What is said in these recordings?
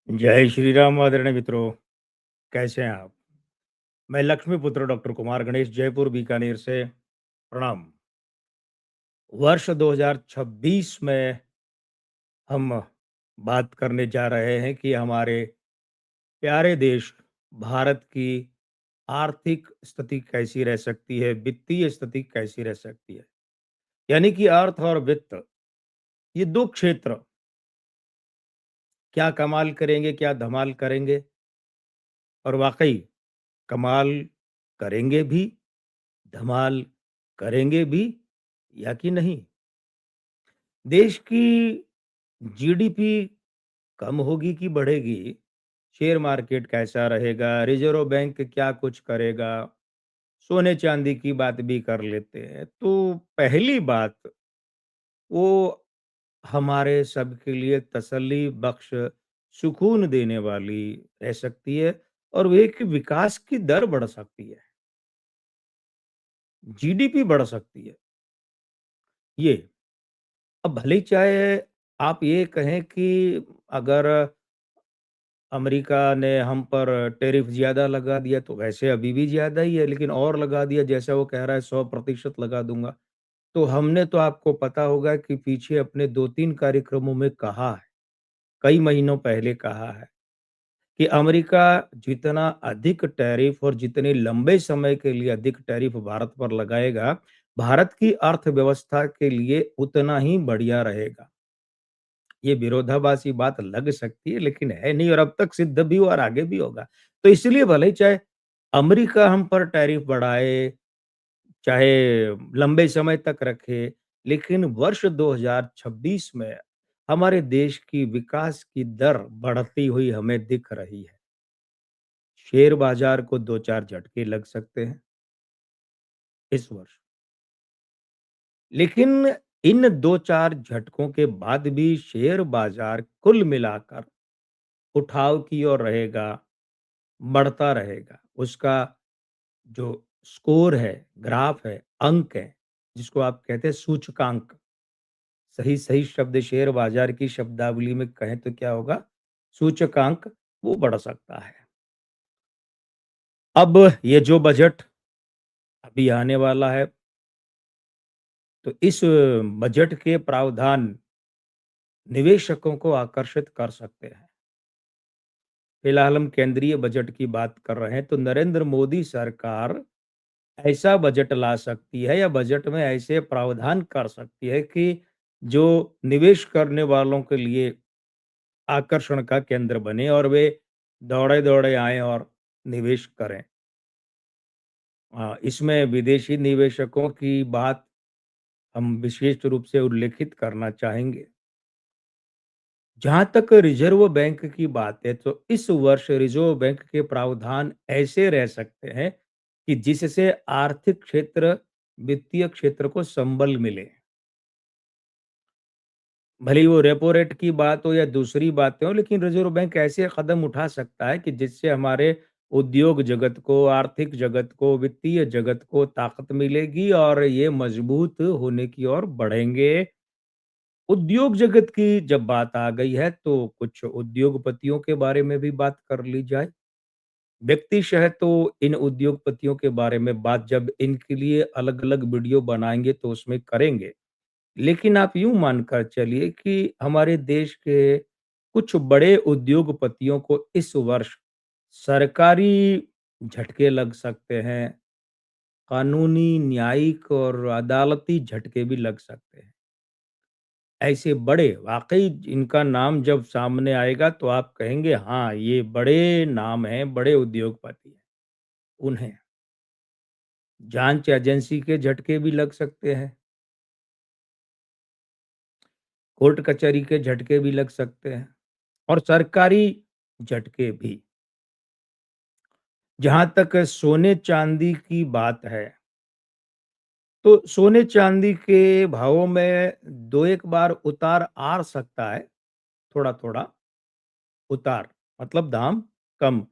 जय श्री राम आदरणीय मित्रों, कैसे हैं आप? मैं लक्ष्मीपुत्र डॉक्टर कुमार गणेश जयपुर बीकानेर से प्रणाम। वर्ष 2026 में हम बात करने जा रहे हैं कि हमारे प्यारे देश भारत की आर्थिक स्थिति कैसी रह सकती है, वित्तीय स्थिति कैसी रह सकती है। यानी कि अर्थ और वित्त, ये 2 क्षेत्र क्या कमाल करेंगे, क्या धमाल करेंगे और वाक़ई कमाल करेंगे भी, धमाल करेंगे भी या कि नहीं? देश की जीडीपी कम होगी कि बढ़ेगी? शेयर मार्केट कैसा रहेगा? रिज़र्व बैंक क्या कुछ करेगा? सोने-चांदी की बात भी कर लेते हैं। तो पहली बात, वो हमारे सबके लिए तसल्ली बख्श, सुकून देने वाली रह सकती है और वो एक विकास की दर बढ़ सकती है, जीडीपी बढ़ सकती है। ये अब भले ही चाहे आप ये कहें कि अगर अमेरिका ने हम पर टैरिफ ज़्यादा लगा दिया तो वैसे अभी भी ज़्यादा ही है, लेकिन और लगा दिया जैसा वो कह रहा है 100% लगा दूँगा। तो हमने तो आपको पता होगा कि पीछे अपने 2-3 कार्यक्रमों में कहा है, कई महीनों पहले कहा है कि अमेरिका जितना अधिक टैरिफ और जितने लंबे समय के लिए अधिक टैरिफ भारत पर लगाएगा, भारत की अर्थव्यवस्था के लिए उतना ही बढ़िया रहेगा। ये विरोधाभासी बात लग सकती है लेकिन है नहीं और अब तक सिद्ध भी हुआ और आगे भी होगा। तो इसलिए भले ही चाहे अमेरिका हम पर टैरिफ बढ़ाए, चाहे लंबे समय तक रखे, लेकिन वर्ष 2026 में हमारे देश की विकास की दर बढ़ती हुई हमें दिख रही है। शेयर बाजार को 2-4 झटके लग सकते हैं इस वर्ष। लेकिन इन 2-4 झटकों के बाद भी शेयर बाजार कुल मिलाकर उठाव की ओर रहेगा, बढ़ता रहेगा। उसका जो स्कोर है, ग्राफ है, अंक है, जिसको आप कहते हैं सूचकांक, सही-सही शब्द शेयर बाजार की शब्दावली में कहें तो क्या होगा? सूचकांक वो बढ़ सकता है। अब ये जो बजट अभी आने वाला है, तो इस बजट के प्रावधान निवेशकों को आकर्षित कर सकते हैं। फिलहाल हम केंद्रीय बजट की बात कर रहे हैं, तो नरेंद्र मोदी सरकार ऐसा बजट ला सकती है या बजट में ऐसे प्रावधान कर सकती है कि जो निवेश करने वालों के लिए आकर्षण का केंद्र बने और वे दौड़े-दौड़े आएँ और निवेश करें। इसमें विदेशी निवेशकों की बात हम विशेष रूप से उल्लेखित करना चाहेंगे। जहाँ तक रिज़र्व बैंक की बात है, तो इस वर्ष रिज़र्व बैंक के प्रावधान ऐसे रह सकते हैं कि जिससे आर्थिक क्षेत्र, वित्तीय क्षेत्र को संबल मिले। भले ही वो रेपो रेट की बात हो या दूसरी बातें हो, लेकिन रिज़र्व बैंक ऐसे कदम उठा सकता है कि जिससे हमारे उद्योग जगत को, आर्थिक जगत को, वित्तीय जगत को ताकत मिलेगी और ये मजबूत होने की ओर बढ़ेंगे। उद्योग जगत की जब बात आ गई है, तो कुछ उद्योगपतियों के बारे में भी बात कर ली जाए। व्यक्तिशः तो इन उद्योगपतियों के बारे में बात जब इनके लिए अलग-अलग वीडियो बनाएँगे तो उसमें करेंगे। लेकिन आप यूँ मानकर चलिए कि हमारे देश के कुछ बड़े उद्योगपतियों को इस वर्ष सरकारी झटके लग सकते हैं, कानूनी, न्यायिक और अदालती झटके भी लग सकते हैं। ऐसे बड़े वाक़ई इनका नाम जब सामने आएगा तो आप कहेंगे हाँ, ये बड़े नाम हैं, बड़े उद्योगपति हैं। उन्हें जाँच एजेंसी के झटके भी लग सकते हैं, कोर्ट कचहरी के झटके भी लग सकते हैं और सरकारी झटके भी। जहाँ तक सोने-चांदी की बात है, तो सोने-चांदी के भावों में 2-1 बार उतार आ सकता है, थोड़ा-थोड़ा उतार, मतलब दाम कम।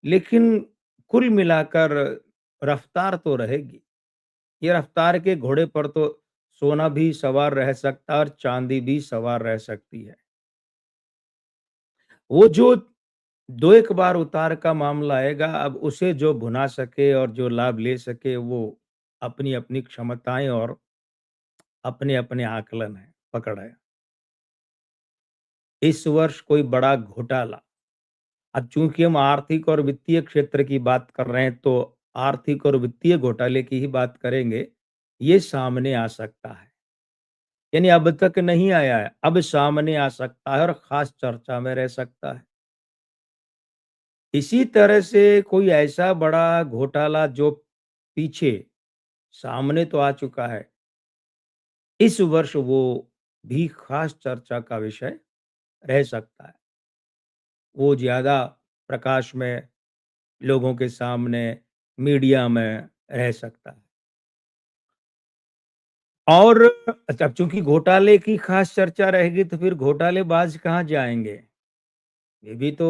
लेकिन कुल मिलाकर रफ्तार तो रहेगी। ये रफ्तार के घोड़े पर तो सोना भी सवार रह सकता है और चांदी भी सवार रह सकती है। वो जो दो एक बार उतार का मामला आएगा, अब उसे जो भुना सके और जो लाभ ले सके वो अपनी-अपनी क्षमताएँ और अपने-अपने आकलन हैं, पकड़ है। इस वर्ष कोई बड़ा घोटाला, अब चूँकि हम आर्थिक और वित्तीय क्षेत्र की बात कर रहे हैं, तो आर्थिक और वित्तीय घोटाले की ही बात करेंगे, ये सामने आ सकता है। यानी अब तक नहीं आया है, अब सामने आ सकता है और ख़ास चर्चा में रह सकता है। इसी तरह से कोई ऐसा बड़ा घोटाला जो पीछे सामने तो आ चुका है, इस वर्ष वो भी ख़ास चर्चा का विषय रह सकता है। वो ज़्यादा प्रकाश में, लोगों के सामने, मीडिया में रह सकता है। और अच्छा, अब चूँकि घोटाले की ख़ास चर्चा रहेगी तो फिर घोटालेबाज़ कहाँ जाएँगे? ये भी तो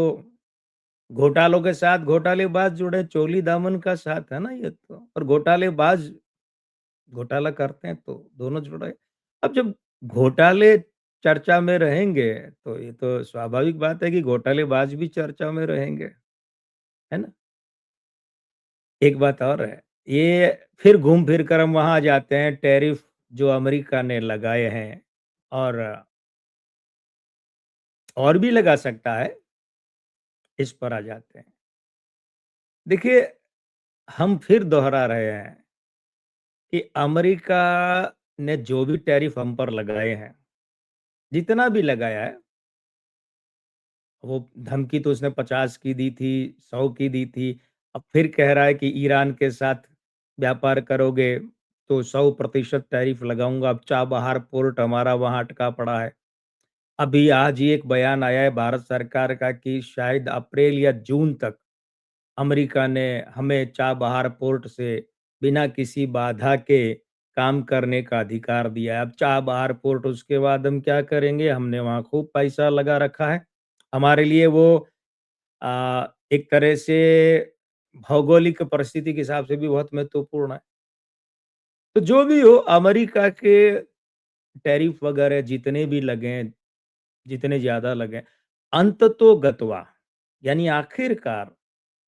घोटालों के साथ घोटालेबाज़ जुड़े, चोली दामन का साथ है ना ये तो। और घोटालेबाज़ घोटाला करते हैं तो दोनों जुड़े। अब जब घोटाले चर्चा में रहेंगे तो ये तो स्वाभाविक बात है कि घोटालेबाज़ भी चर्चा में रहेंगे, है ना? एक बात और है, ये फिर घूम फिर कर हम वहाँ आ जाते हैं, टैरिफ जो अमेरिका ने लगाए हैं और भी लगा सकता है, इस पर आ जाते हैं। देखिए, हम फिर दोहरा रहे हैं कि अमेरिका ने जो भी टैरिफ हम पर लगाए हैं, जितना भी लगाया है, वो धमकी तो उसने 50 की दी थी, 100 की दी थी। अब फिर कह रहा है कि ईरान के साथ व्यापार करोगे तो 100% टैरिफ लगाऊँगा। अब चाबहार पोर्ट हमारा वहाँ अटका पड़ा है। अभी आज ही एक बयान आया है भारत सरकार का कि शायद अप्रैल या जून तक अमेरिका ने हमें चाबहार पोर्ट से बिना किसी बाधा के काम करने का अधिकार दिया है। अब चाबहार पोर्ट उसके बाद हम क्या करेंगे? हमने वहाँ खूब पैसा लगा रखा है। हमारे लिए वो एक तरह से भौगोलिक परिस्थिति के हिसाब से भी बहुत महत्वपूर्ण है। तो जो भी हो, अमेरिका के टैरिफ वगैरह जितने भी लगें, जितने ज़्यादा लगें, अंततोगत्वा यानी आखिरकार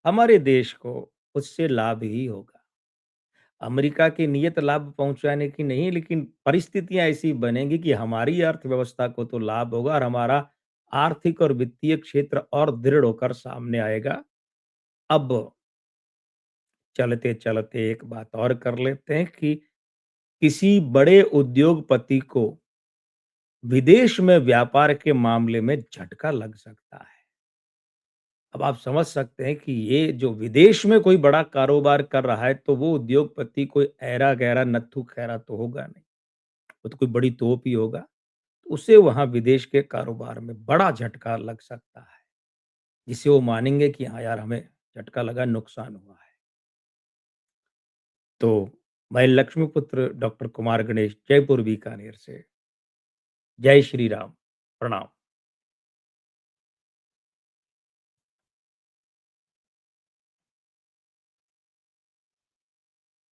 हमारे देश को उससे लाभ ही होगा। अमेरिका की नीयत लाभ पहुँचाने की नहीं, लेकिन परिस्थितियाँ ऐसी बनेंगी कि हमारी अर्थव्यवस्था को तो लाभ होगा और हमारा आर्थिक और वित्तीय क्षेत्र और दृढ़ होकर सामने आएगा। अब चलते-चलते एक बात और कर लेते हैं कि किसी बड़े उद्योगपति को विदेश में व्यापार के मामले में झटका लग सकता है। अब आप समझ सकते हैं कि ये जो विदेश में कोई बड़ा कारोबार कर रहा है, तो वो उद्योगपति कोई ऐरा-गैरा नत्थू-खैरा तो होगा नहीं। वो तो कोई बड़ी तोप ही होगा। उसे वहाँ विदेश के कारोबार में बड़ा झटका लग सकता है, जिससे वो मानेंगे कि हाँ यार, हमें झटका लगा, नुकसान हुआ है। तो मैं लक्ष्मीपुत्र डॉक्टर कुमार गणेश, जयपुर बीकानेर से। जय श्री राम। प्रणाम।